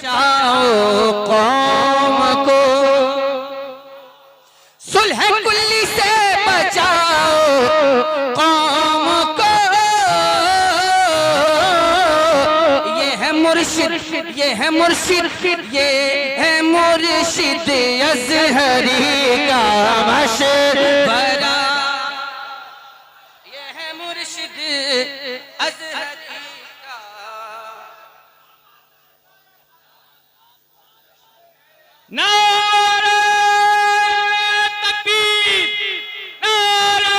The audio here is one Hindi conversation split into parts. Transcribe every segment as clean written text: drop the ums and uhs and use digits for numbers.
बचाओ कौम को, सुलह कुल्ली से बचाओ कौम को। ये है मुर्शिद, ये है मुर्शिद, ये है मुर्शिद अज़हरी का मशवरा। ये है मुर्शिद अज़हरी का। नारे तकबीर, नारे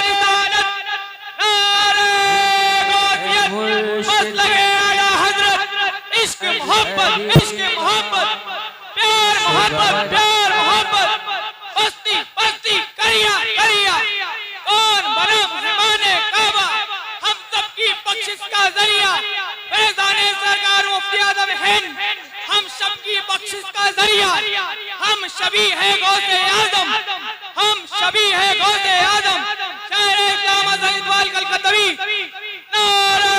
रिसालत, नारे गौसियत, बस लगे आला हजरत। इश्क मोहब्बत, इश्क मोहब्बत, प्यार मोहब्बत, प्यार मोहब्बत, बस्ती बस्ती करिया करिया। कौन बना मेहमाने काबा, हम सबकी बख्शिश का जरिया। फैज़ाने सरकार मुफ्ती आज़म हिंद, हम सबकी बख्शिश का जरिया। हम शबी है गौसे आजम, हम शबी है गौसे आजम। शायर इस्लाम हज़रत इक़बाल कलकतवी। नारे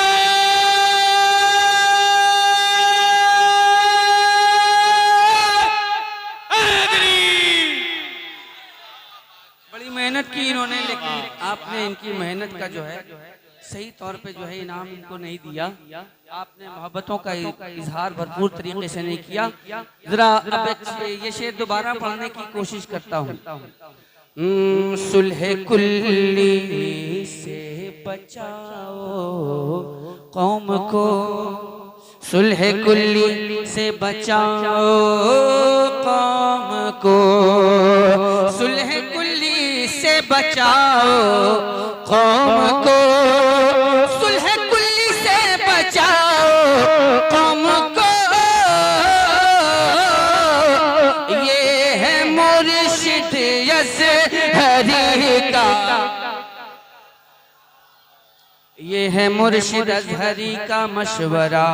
हैदरी। बड़ी मेहनत की इन्होंने, लेकिन आपने इनकी मेहनत का जो है सही तौर पे जो है इनाम इनको नहीं दिया। आपने मोहब्बतों का इजहार भरपूर तरीके से नहीं किया। जरा अब ये शेर दोबारा पढ़ने की कोशिश करता हूँ। सुलह कुल्ली से बचाओ कौम को, सुलह कुल्ली से बचाओ कौम को, सुलह कुल्ली से बचाओ कौम को, सुलह कुल्ली से बचाओ कौम को। ये है मुर्शिद अज़हरी का, ये है मुर्शिद अज़हरी का मशवरा।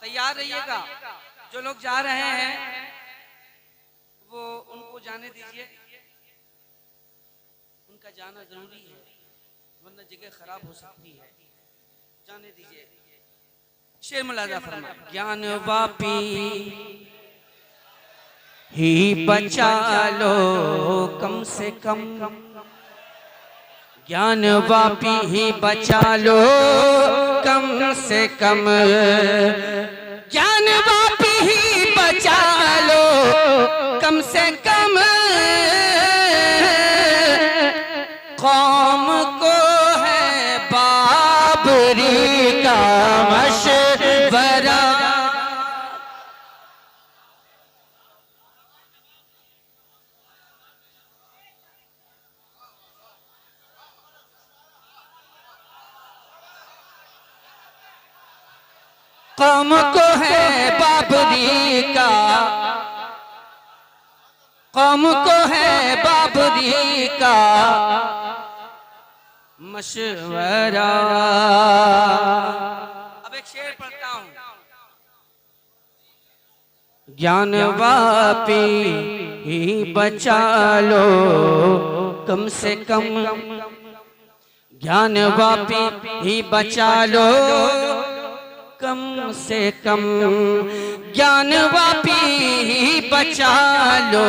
तैयार रहिएगा। जो लोग जा रहे हैं वो उनको जाने दीजिए, उनका जाना जरूरी है वरना जगह खराब हो सकती है। जाने दीजिए। शेर मुलाजा फरमा। ज्ञान वापी ही बचा लो कम से कम, ज्ञान वापी ही बचा लो कम से कम, ज्ञान वापी ही बचा लो कम से कम। कौम को है बाबरी का मशवरा। कौम को है बाबरी का, कौम को है बाबरी का मशवरा। अब एक शेर पढ़ता हूँ। ज्ञान वापी ही बचा लो कम से कम, ज्ञान वापी ही बचा लो कम से कम, ज्ञान वापी ही बचा लो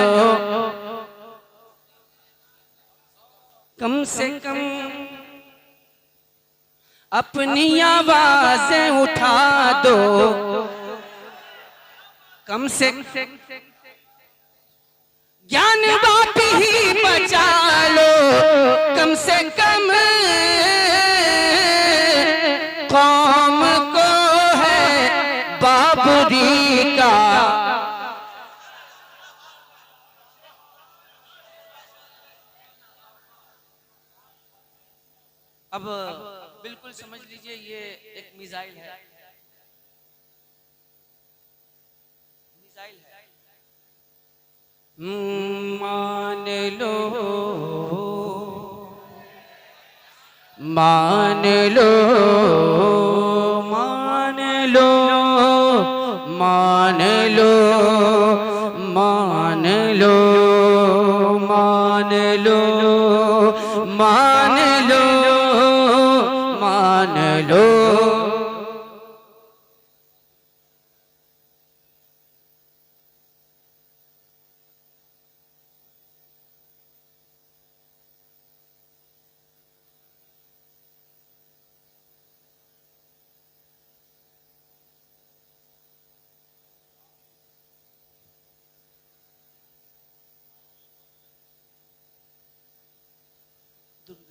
कम से कम। अपनी आवाज़ें उठा दो कम से, ज्ञान वापी ही बचा लो कम से कम। कौम को है बाबरी का, अब बिल्कुल समझ लीजिए ये एक मिसाइल है, मिसाइल है। मान लो, मान लो, मान लो, मान लो, मान लो, मान लो, मान लो, मान लो।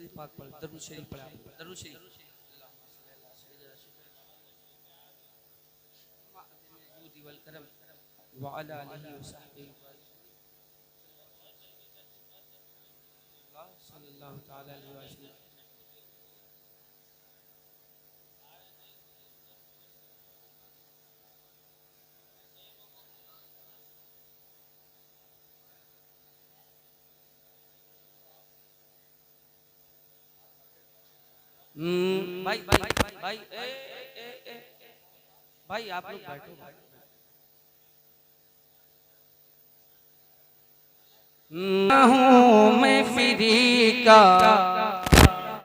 शरीफ पाक पढ़, दरूद शरीफ पढ़ा, दरूद शरीफ। वाला आलिहि वसहबिहि सल्लल्लाहु तआला अलैहि वसल्लम। भाई भाई भाई भाई आप लोग बैठो भाई। हूँ मैं फिरी का